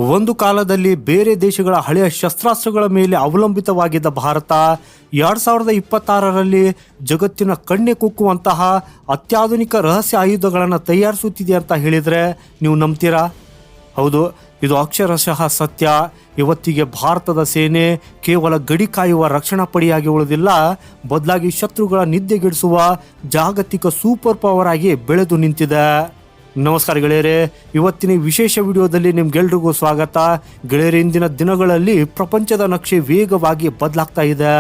ಒಂದು ಕಾಲದಲ್ಲಿ ಬೇರೆ ದೇಶಗಳ ಹಳೆಯ ಶಸ್ತ್ರಾಸ್ತ್ರಗಳ ಮೇಲೆ ಅವಲಂಬಿತವಾಗಿದ್ದ ಭಾರತ 2026ರಲ್ಲಿ ಜಗತ್ತಿನ ಕಣ್ಣೆ ಕುಕ್ಕುವಂತಹ ಅತ್ಯಾಧುನಿಕ ರಹಸ್ಯ ಆಯುಧಗಳನ್ನು ತಯಾರಿಸುತ್ತಿದೆ ಅಂತ ಹೇಳಿದರೆ ನೀವು ನಂಬ್ತೀರಾ? ಹೌದು, ಇದು ಅಕ್ಷರಶಃ ಸತ್ಯ. ಇವತ್ತಿಗೆ ಭಾರತದ ಸೇನೆ ಕೇವಲ ಗಡಿ ಕಾಯುವ ರಕ್ಷಣಾ ಪಡೆಯಾಗಿ ಉಳಿದಿಲ್ಲ, ಬದಲಾಗಿ ಶತ್ರುಗಳ ನಿದ್ದೆಗೆಡಿಸುವ ಜಾಗತಿಕ ಸೂಪರ್ ಪವರ್ ಆಗಿ ಬೆಳೆದು ನಿಂತಿದೆ. ನಮಸ್ಕಾರ ಗೆಳೆಯರೇ, ಇವತ್ತಿನ ವಿಶೇಷ ವಿಡಿಯೋದಲ್ಲಿ ನಿಮ್ಗೆಲ್ರಿಗೂ ಸ್ವಾಗತ. ಗೆಳೆಯರೇ, ಇಂದಿನ ದಿನಗಳಲ್ಲಿ ಪ್ರಪಂಚದ ನಕ್ಷೆ ವೇಗವಾಗಿ ಬದಲಾಗ್ತಾ ಇದೆ,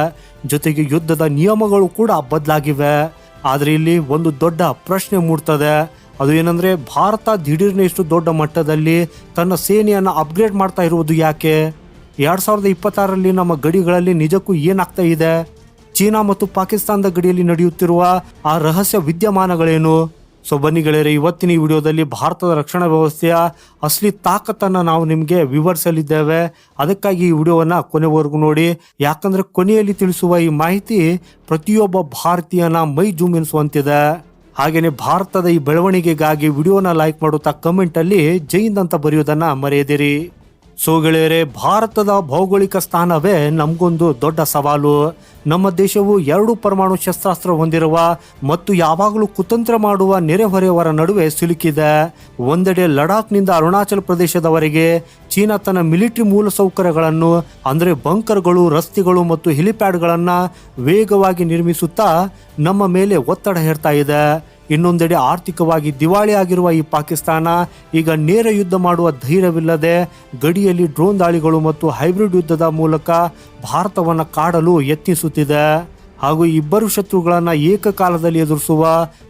ಜೊತೆಗೆ ಯುದ್ಧದ ನಿಯಮಗಳು ಕೂಡ ಬದಲಾಗಿವೆ. ಆದರೆ ಇಲ್ಲಿ ಒಂದು ದೊಡ್ಡ ಪ್ರಶ್ನೆ ಮೂಡ್ತದೆ. ಅದು ಏನಂದ್ರೆ, ಭಾರತ ದಿಢೀರ್ನೆ ಇಷ್ಟು ದೊಡ್ಡ ಮಟ್ಟದಲ್ಲಿ ತನ್ನ ಸೇನೆಯನ್ನು ಅಪ್ಗ್ರೇಡ್ ಮಾಡ್ತಾ ಇರುವುದು ಯಾಕೆ? 2026ರಲ್ಲಿ ನಮ್ಮ ಗಡಿಗಳಲ್ಲಿ ನಿಜಕ್ಕೂ ಏನಾಗ್ತಾ ಇದೆ? ಚೀನಾ ಮತ್ತು ಪಾಕಿಸ್ತಾನದ ಗಡಿಯಲ್ಲಿ ನಡೆಯುತ್ತಿರುವ ಆ ರಹಸ್ಯ ವಿದ್ಯಮಾನಗಳೇನು? ಸೊ ಬನ್ನಿ ಗೆಳೆಯರೆ, ಇವತ್ತಿನ ಈ ವಿಡಿಯೋದಲ್ಲಿ ಭಾರತದ ರಕ್ಷಣಾ ವ್ಯವಸ್ಥೆಯ ಅಸಲಿ ತಾಕತ್ತನ್ನು ನಾವು ನಿಮಗೆ ವಿವರಿಸಲಿದ್ದೇವೆ. ಅದಕ್ಕಾಗಿ ಈ ವಿಡಿಯೋವನ್ನು ಕೊನೆವರೆಗೂ ನೋಡಿ, ಯಾಕಂದ್ರೆ ಕೊನೆಯಲ್ಲಿ ತಿಳಿಸುವ ಈ ಮಾಹಿತಿ ಪ್ರತಿಯೊಬ್ಬ ಭಾರತೀಯನ ಮೈ ಜೂಮ್ ಎನಿಸುವಂತಿದೆ. ಹಾಗೆಯೇ ಭಾರತದ ಈ ಬೆಳವಣಿಗೆಗಾಗಿ ವಿಡಿಯೋನ ಲೈಕ್ ಮಾಡುತ್ತಾ ಕಮೆಂಟಲ್ಲಿ ಜೈ ಹಿಂದ್ ಅಂತ ಬರೆಯೋದನ್ನ ಮರೆಯದಿರಿ. ಸೊ ಗೆಳೆಯರೆ, ಭಾರತದ ಭೌಗೋಳಿಕ ಸ್ಥಾನವೇ ನಮಗೊಂದು ದೊಡ್ಡ ಸವಾಲು. ನಮ್ಮ ದೇಶವು 2 ಪರಮಾಣು ಶಸ್ತ್ರಾಸ್ತ್ರ ಹೊಂದಿರುವ ಮತ್ತು ಯಾವಾಗಲೂ ಕುತಂತ್ರ ಮಾಡುವ ನೆರೆಹೊರೆಯವರ ನಡುವೆ ಸಿಲುಕಿದೆ. ಒಂದೆಡೆ ಲಡಾಖ್ನಿಂದ ಅರುಣಾಚಲ ಪ್ರದೇಶದವರೆಗೆ ಚೀನಾ ತನ್ನ ಮಿಲಿಟರಿ ಮೂಲಸೌಕರ್ಯಗಳನ್ನು ಅಂದರೆ ಬಂಕರ್ಗಳು, ರಸ್ತೆಗಳು ಮತ್ತು ಹೆಲಿಪ್ಯಾಡ್ಗಳನ್ನು ವೇಗವಾಗಿ ನಿರ್ಮಿಸುತ್ತಾ ನಮ್ಮ ಮೇಲೆ ಒತ್ತಡ ಹೇರ್ತಾ ಇದೆ. ಇನ್ನೊಂದೆಡೆ ಆರ್ಥಿಕವಾಗಿ ದಿವಾಳಿ ಆಗಿರುವ ಈ ಪಾಕಿಸ್ತಾನ ಈಗ ನೇರ ಯುದ್ಧ ಮಾಡುವ ಧೈರ್ಯವಿಲ್ಲದೆ ಗಡಿಯಲ್ಲಿ ಡ್ರೋನ್ ದಾಳಿಗಳು ಮತ್ತು ಹೈಬ್ರಿಡ್ ಯುದ್ಧದ ಮೂಲಕ ಭಾರತವನ್ನು ಕಾಡಲು ಯತ್ನಿಸುತ್ತಿದೆ. ಹಾಗೂ ಇಬ್ಬರು ಶತ್ರುಗಳನ್ನು ಏಕಕಾಲದಲ್ಲಿ ಎದುರಿಸುವ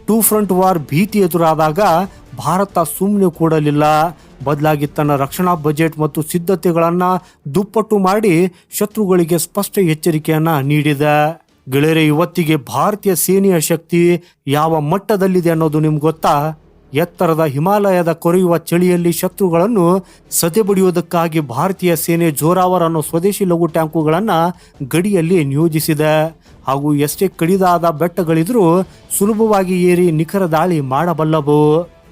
2 ಫ್ರಂಟ್ ವಾರ್ ಭೀತಿ ಎದುರಾದಾಗ ಭಾರತ ಸುಮ್ಮನೆ ಕೂಡಲಿಲ್ಲ, ಬದಲಾಗಿ ತನ್ನ ರಕ್ಷಣಾ ಬಜೆಟ್ ಮತ್ತು ಸಿದ್ಧತೆಗಳನ್ನು ದುಪ್ಪಟ್ಟು ಮಾಡಿ ಶತ್ರುಗಳಿಗೆ ಸ್ಪಷ್ಟ ಎಚ್ಚರಿಕೆಯನ್ನು ನೀಡಿದೆ. ಗೆಳೆಯರೆ, ಇವತ್ತಿಗೆ ಭಾರತೀಯ ಸೇನೆಯ ಶಕ್ತಿ ಯಾವ ಮಟ್ಟದಲ್ಲಿದೆ ಅನ್ನೋದು ನಿಮ್ಗೆ ಗೊತ್ತಾ? ಎತ್ತರದ ಹಿಮಾಲಯದ ಕೊರೆಯುವ ಚಳಿಯಲ್ಲಿ ಶತ್ರುಗಳನ್ನು ಸದೆಬಡಿಯುವುದಕ್ಕಾಗಿ ಭಾರತೀಯ ಸೇನೆ ಜೋರಾವರ್ ಅನ್ನೋ ಸ್ವದೇಶಿ ಲಘು ಟ್ಯಾಂಕುಗಳನ್ನು ಗಡಿಯಲ್ಲಿ ನಿಯೋಜಿಸಿದೆ. ಹಾಗೂ ಎಷ್ಟೇ ಕಡಿದಾದ ಬೆಟ್ಟಗಳಿದ್ರೂ ಸುಲಭವಾಗಿ ಏರಿ ನಿಖರ ದಾಳಿ ಮಾಡಬಲ್ಲವು.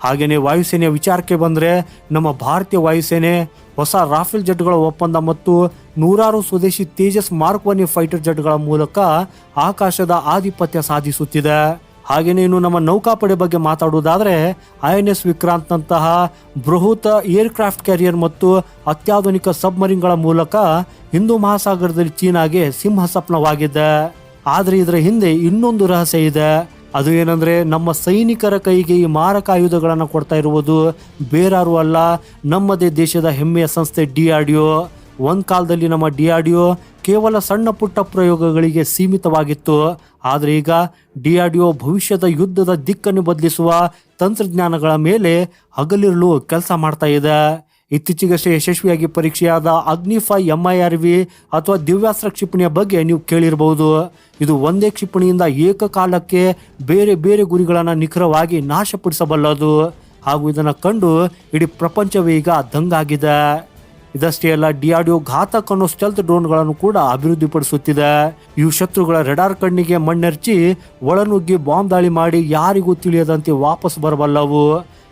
ಹಾಗೆಯೇ ವಾಯುಸೇನೆಯ ವಿಚಾರಕ್ಕೆ ಬಂದರೆ, ನಮ್ಮ ಭಾರತೀಯ ವಾಯುಸೇನೆ ಹೊಸ ರಾಫೆಲ್ ಜೆಟ್ಗಳ ಒಪ್ಪಂದ ಮತ್ತು 100 ಸ್ವದೇಶಿ ತೇಜಸ್ ಮಾರ್ಕ್ 1 ಫೈಟರ್ ಜೆಟ್ಗಳ ಮೂಲಕ ಆಕಾಶದ ಆಧಿಪತ್ಯ ಸಾಧಿಸುತ್ತಿದೆ. ಹಾಗೆಯೇ ಇನ್ನು ನಮ್ಮ ನೌಕಾಪಡೆ ಬಗ್ಗೆ ಮಾತಾಡುವುದಾದರೆ, INS ವಿಕ್ರಾಂತ್ ನಂತಹ ಬೃಹತ್ ಏರ್ಕ್ರಾಫ್ಟ್ ಕ್ಯಾರಿಯರ್ ಮತ್ತು ಅತ್ಯಾಧುನಿಕ ಸಬ್ಮರೀನ್ಗಳ ಮೂಲಕ ಹಿಂದೂ ಮಹಾಸಾಗರದಲ್ಲಿ ಚೀನಾಗೆ ಸಿಂಹ ಸ್ವಪ್ನವಾಗಿದೆ. ಆದರೆ ಇದರ ಹಿಂದೆ ಇನ್ನೊಂದು ರಹಸ್ಯ ಇದೆ. ಅದು ಏನಂದ್ರೆ, ನಮ್ಮ ಸೈನಿಕರ ಕೈಗೆ ಈ ಮಾರಕ ಆಯುಧಗಳನ್ನು ಕೊಡ್ತಾ ಇರುವುದು ಬೇರಾರು ಅಲ್ಲ, ನಮ್ಮದೇ ದೇಶದ ಹೆಮ್ಮೆಯ ಸಂಸ್ಥೆ DRDO. ಒಂದು ಕಾಲದಲ್ಲಿ ನಮ್ಮ DRDO ಕೇವಲ ಸಣ್ಣ ಪುಟ್ಟ ಪ್ರಯೋಗಗಳಿಗೆ ಸೀಮಿತವಾಗಿತ್ತು. ಆದರೆ ಈಗ DRDO ಭವಿಷ್ಯದ ಯುದ್ಧದ ದಿಕ್ಕನ್ನು ಬದಲಿಸುವ ತಂತ್ರಜ್ಞಾನಗಳ ಮೇಲೆ ಹಗಲಿರುಳು ಕೆಲಸ ಮಾಡ್ತಾ ಇದೆ. ಇತ್ತೀಚೆಗಷ್ಟೇ ಯಶಸ್ವಿಯಾಗಿ ಪರೀಕ್ಷೆಯಾದ ಅಗ್ನಿ-5 MIRV ಅಥವಾ ದಿವ್ಯಾಸ್ತ್ರ ಕ್ಷಿಪಣಿಯ ಬಗ್ಗೆ ನೀವು ಕೇಳಿರಬಹುದು. ಇದು ಒಂದೇ ಕ್ಷಿಪಣಿಯಿಂದ ಏಕಕಾಲಕ್ಕೆ ಬೇರೆ ಬೇರೆ ಗುರಿಗಳನ್ನು ನಿಖರವಾಗಿ ನಾಶಪಡಿಸಬಲ್ಲದು. ಹಾಗೂ ಇದನ್ನು ಕಂಡು ಇಡೀ ಪ್ರಪಂಚವೇ ಈಗ ದಂಗಾಗಿದೆ. ಇದಷ್ಟೇ ಅಲ್ಲ, DRDO ಘಾತಕ್ ಅನ್ನೋ ಸ್ಟೆಲ್ತ್ ಡ್ರೋನ್ಗಳನ್ನು ಕೂಡ ಅಭಿವೃದ್ಧಿಪಡಿಸುತ್ತಿದೆ. ಇವು ಶತ್ರುಗಳ ರೆಡಾರ್ ಕಣ್ಣಿಗೆ ಮಣ್ಣೆರ್ಚಿ ಒಳನುಗ್ಗಿ ಬಾಂಬ್ ದಾಳಿ ಮಾಡಿ ಯಾರಿಗೂ ತಿಳಿಯದಂತೆ ವಾಪಸ್ ಬರಬಲ್ಲವು.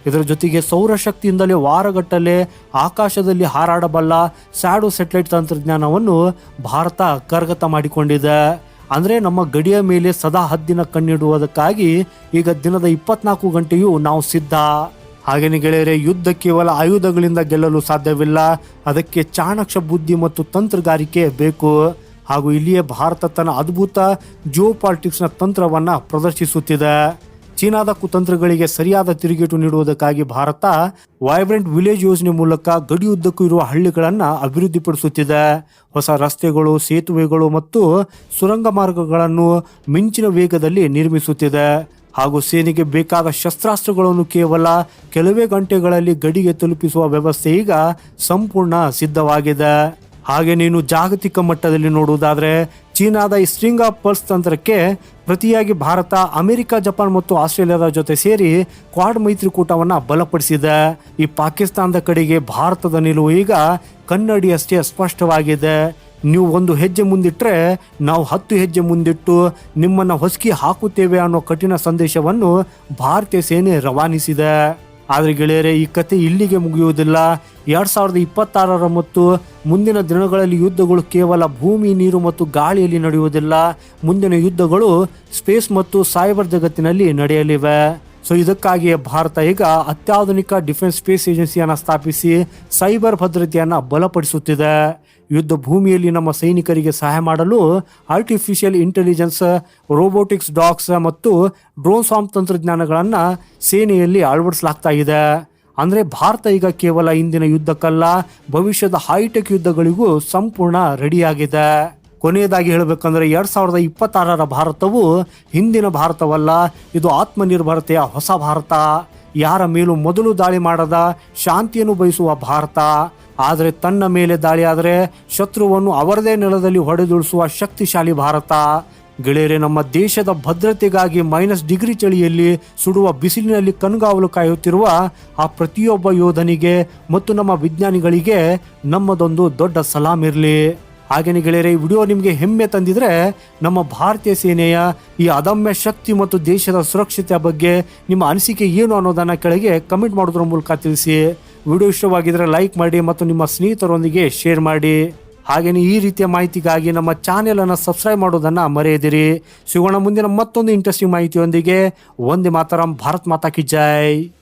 ಇದರ ಜೊತೆಗೆ ಸೌರಶಕ್ತಿಯಿಂದಲೇ ವಾರಗಟ್ಟಲೆ ಆಕಾಶದಲ್ಲಿ ಹಾರಾಡಬಲ್ಲ ಸ್ಯಾಡೋ ಸ್ಯಾಟಲೈಟ್ ತಂತ್ರಜ್ಞಾನವನ್ನು ಭಾರತ ಕರಗತ ಮಾಡಿಕೊಂಡಿದೆ. ಅಂದರೆ ನಮ್ಮ ಗಡಿಯ ಮೇಲೆ ಸದಾ ಹದ್ದಿನ ಕಣ್ಣಿಡುವುದಕ್ಕಾಗಿ ಈಗ ದಿನದ 24 ಗಂಟೆಯೂ ನಾವು ಸಿದ್ಧ. ಹಾಗೆಯೇ ಗೆಳೆಯರೆ, ಯುದ್ಧ ಕೇವಲ ಆಯುಧಗಳಿಂದ ಗೆಲ್ಲಲು ಸಾಧ್ಯವಿಲ್ಲ, ಅದಕ್ಕೆ ಚಾಣಾಕ್ಷ ಬುದ್ಧಿ ಮತ್ತು ತಂತ್ರಗಾರಿಕೆ ಬೇಕು. ಹಾಗೂ ಇಲ್ಲಿಯೇ ಭಾರತ ತನ್ನ ಅದ್ಭುತ ಜಿಯೋ ಪಾಲಿಟಿಕ್ಸ್ನ ತಂತ್ರವನ್ನು ಪ್ರದರ್ಶಿಸುತ್ತಿದೆ. ಚೀನಾದ ಕುತಂತ್ರಗಳಿಗೆ ಸರಿಯಾದ ತಿರುಗೇಟು ನೀಡುವುದಕ್ಕಾಗಿ ಭಾರತ ವೈಬ್ರೆಂಟ್ ವಿಲೇಜ್ ಯೋಜನೆ ಮೂಲಕ ಗಡಿಯುದ್ದಕ್ಕೂ ಇರುವ ಹಳ್ಳಿಗಳನ್ನು ಅಭಿವೃದ್ಧಿಪಡಿಸುತ್ತಿದೆ. ಹೊಸ ರಸ್ತೆಗಳು, ಸೇತುವೆಗಳು ಮತ್ತು ಸುರಂಗ ಮಾರ್ಗಗಳನ್ನು ಮಿಂಚಿನ ವೇಗದಲ್ಲಿ ನಿರ್ಮಿಸುತ್ತಿದೆ. ಹಾಗೂ ಸೇನೆಗೆ ಬೇಕಾದ ಶಸ್ತ್ರಾಸ್ತ್ರಗಳನ್ನು ಕೇವಲ ಕೆಲವೇ ಗಂಟೆಗಳಲ್ಲಿ ಗಡಿಗೆ ತಲುಪಿಸುವ ವ್ಯವಸ್ಥೆ ಈಗ ಸಂಪೂರ್ಣ ಸಿದ್ಧವಾಗಿದೆ. ಹಾಗೆ ನೀನು ಜಾಗತಿಕ ಮಟ್ಟದಲ್ಲಿ ನೋಡುವುದಾದರೆ, ಚೀನಾದ ಈ ಸ್ಟ್ರಿಂಗ್ ಆಫ್ ಪರ್ಸ್ ತಂತ್ರಕ್ಕೆ ಪ್ರತಿಯಾಗಿ ಭಾರತ ಅಮೆರಿಕ, ಜಪಾನ್ ಮತ್ತು ಆಸ್ಟ್ರೇಲಿಯಾದ ಜೊತೆ ಸೇರಿ ಕ್ವಾಡ್ ಮೈತ್ರಿಕೂಟವನ್ನು ಬಲಪಡಿಸಿದೆ. ಈ ಪಾಕಿಸ್ತಾನದ ಕಡೆಗೆ ಭಾರತದ ನಿಲುವು ಈಗ ಕನ್ನಡಿಯಷ್ಟೇ ಸ್ಪಷ್ಟವಾಗಿದೆ. ನೀವು 1 ಹೆಜ್ಜೆ ಮುಂದಿಟ್ಟರೆ ನಾವು 10 ಹೆಜ್ಜೆ ಮುಂದಿಟ್ಟು ನಿಮ್ಮನ್ನು ಹೊಸಕಿ ಹಾಕುತ್ತೇವೆ ಅನ್ನೋ ಕಠಿಣ ಸಂದೇಶವನ್ನು ಭಾರತೀಯ ಸೇನೆ ರವಾನಿಸಿದೆ. ಆದರೆ ಗೆಳೆಯರೆ, ಈ ಕತೆ ಇಲ್ಲಿಗೆ ಮುಗಿಯುವುದಿಲ್ಲ. 2026 ಮತ್ತು ಮುಂದಿನ ದಿನಗಳಲ್ಲಿ ಯುದ್ಧಗಳು ಕೇವಲ ಭೂಮಿ, ನೀರು ಮತ್ತು ಗಾಳಿಯಲ್ಲಿ ನಡೆಯುವುದಿಲ್ಲ. ಮುಂದಿನ ಯುದ್ಧಗಳು ಸ್ಪೇಸ್ ಮತ್ತು ಸೈಬರ್ ಜಗತ್ತಿನಲ್ಲಿ ನಡೆಯಲಿವೆ. ಸೊ ಇದಕ್ಕಾಗಿಯೇ ಭಾರತ ಈಗ ಅತ್ಯಾಧುನಿಕ ಡಿಫೆನ್ಸ್ ಸ್ಪೇಸ್ ಏಜೆನ್ಸಿಯನ್ನು ಸ್ಥಾಪಿಸಿ ಸೈಬರ್ ಭದ್ರತೆಯನ್ನು ಬಲಪಡಿಸುತ್ತಿದೆ. ಯುದ್ಧ ಭೂಮಿಯಲ್ಲಿ ನಮ್ಮ ಸೈನಿಕರಿಗೆ ಸಹಾಯ ಮಾಡಲು ಆರ್ಟಿಫಿಷಿಯಲ್ ಇಂಟೆಲಿಜೆನ್ಸ್, ರೋಬೋಟಿಕ್ಸ್ ಡಾಗ್ಸ್ ಮತ್ತು ಡ್ರೋನ್ ಸ್ವಾಮ್ ತಂತ್ರಜ್ಞಾನಗಳನ್ನು ಸೇನೆಯಲ್ಲಿ ಅಳವಡಿಸಲಾಗ್ತಾ ಇದೆ. ಅಂದರೆ ಭಾರತ ಈಗ ಕೇವಲ ಇಂದಿನ ಯುದ್ಧಕ್ಕಲ್ಲ, ಭವಿಷ್ಯದ ಹೈಟೆಕ್ ಯುದ್ಧಗಳಿಗೂ ಸಂಪೂರ್ಣ ರೆಡಿಯಾಗಿದೆ. ಕೊನೆಯದಾಗಿ ಹೇಳಬೇಕಂದ್ರೆ 2026 ಭಾರತವು ಹಿಂದಿನ ಭಾರತವಲ್ಲ, ಇದು ಆತ್ಮನಿರ್ಭರತೆಯ ಹೊಸ ಭಾರತ. ಯಾರ ಮೇಲೂ ಮೊದಲು ದಾಳಿ ಮಾಡದ ಶಾಂತಿಯನ್ನು ಬಯಸುವ ಭಾರತ. ಆದರೆ ತನ್ನ ಮೇಲೆ ದಾಳಿಯಾದರೆ ಶತ್ರುವನ್ನು ಅವರದೇ ನೆಲದಲ್ಲಿ ಹೊಡೆದುಳಿಸುವ ಶಕ್ತಿಶಾಲಿ ಭಾರತ. ಗೆಳೆಯರೆ, ನಮ್ಮ ದೇಶದ ಭದ್ರತೆಗಾಗಿ -ಡಿಗ್ರಿ ಚಳಿಯಲ್ಲಿ ಸುಡುವ ಬಿಸಿಲಿನಲ್ಲಿ ಕಣ್ಗಾವಲು ಕಾಯುತ್ತಿರುವ ಆ ಪ್ರತಿಯೊಬ್ಬ ಯೋಧನಿಗೆ ಮತ್ತು ನಮ್ಮ ವಿಜ್ಞಾನಿಗಳಿಗೆ ನಮ್ಮದೊಂದು ದೊಡ್ಡ ಸಲಾಂ ಇರಲಿ. ಹಾಗೇನೆ ಗೆಳೆಯರೆ, ಈ ವಿಡಿಯೋ ನಿಮಗೆ ಹೆಮ್ಮೆ ತಂದಿದ್ರೆ ನಮ್ಮ ಭಾರತೀಯ ಸೇನೆಯ ಈ ಅದಮ್ಯ ಶಕ್ತಿ ಮತ್ತು ದೇಶದ ಸುರಕ್ಷತೆಯ ಬಗ್ಗೆ ನಿಮ್ಮ ಅನಿಸಿಕೆ ಏನು ಅನ್ನೋದನ್ನು ಕೆಳಗೆ ಕಮೆಂಟ್ ಮಾಡೋದ್ರ ಮೂಲಕ ತಿಳಿಸಿ. ವಿಡಿಯೋ ಇಷ್ಟವಾಗಿದ್ರೆ ಲೈಕ್ ಮಾಡಿ ಮತ್ತು ನಿಮ್ಮ ಸ್ನೇಹಿತರೊಂದಿಗೆ ಶೇರ್ ಮಾಡಿ. ಹಾಗೆಯೇ ಈ ರೀತಿಯ ಮಾಹಿತಿಗಾಗಿ ನಮ್ಮ ಚಾನೆಲನ್ನು ಸಬ್ಸ್ಕ್ರೈಬ್ ಮಾಡೋದನ್ನು ಮರೆಯದಿರಿ. ಸಿಗೋಣ ಮುಂದಿನ ಮತ್ತೊಂದು ಇಂಟ್ರೆಸ್ಟಿಂಗ್ ಮಾಹಿತಿಯೊಂದಿಗೆ. ವಂದೇ ಮಾತರಂ. ಭಾರತ್ ಮಾತಾ ಕಿ ಜೈ.